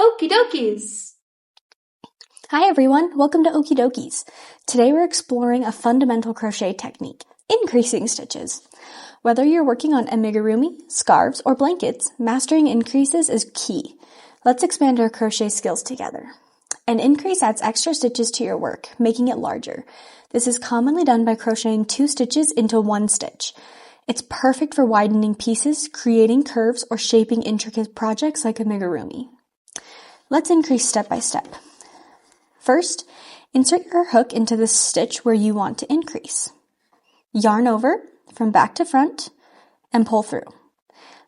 Okey Dokeys! Hi everyone, welcome to Okey Dokeys. Today we're exploring a fundamental crochet technique, increasing stitches. Whether you're working on amigurumi, scarves, or blankets, mastering increases is key. Let's expand our crochet skills together. An increase adds extra stitches to your work, making it larger. This is commonly done by crocheting 2 stitches into 1 stitch. It's perfect for widening pieces, creating curves, or shaping intricate projects like amigurumi. Let's increase step by step. First, insert your hook into the stitch where you want to increase. Yarn over from back to front and pull through.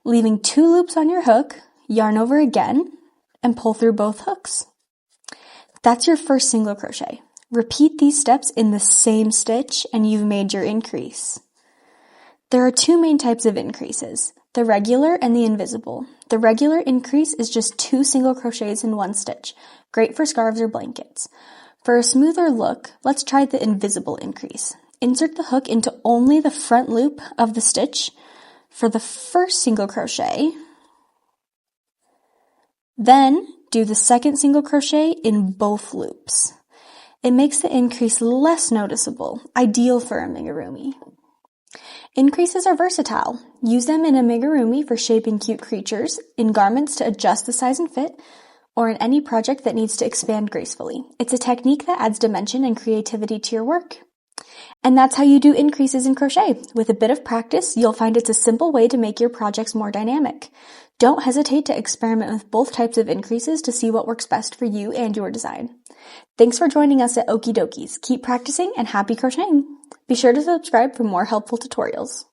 Leaving 2 loops on your hook, yarn over again and pull through both hooks. That's your first single crochet. Repeat these steps in the same stitch and you've made your increase. There are 2 main types of increases, the regular and the invisible. The regular increase is just 2 single crochets in 1 stitch, great for scarves or blankets. For a smoother look, let's try the invisible increase. Insert the hook into only the front loop of the stitch for the first single crochet. Then do the second single crochet in both loops. It makes the increase less noticeable, ideal for amigurumi. Increases are versatile. Use them in amigurumi for shaping cute creatures, in garments to adjust the size and fit, or in any project that needs to expand gracefully. It's a technique that adds dimension and creativity to your work. And that's how you do increases in crochet. With a bit of practice, you'll find it's a simple way to make your projects more dynamic. Don't hesitate to experiment with both types of increases to see what works best for you and your design. Thanks for joining us at Okey Dokeys. Keep practicing and happy crocheting! Be sure to subscribe for more helpful tutorials.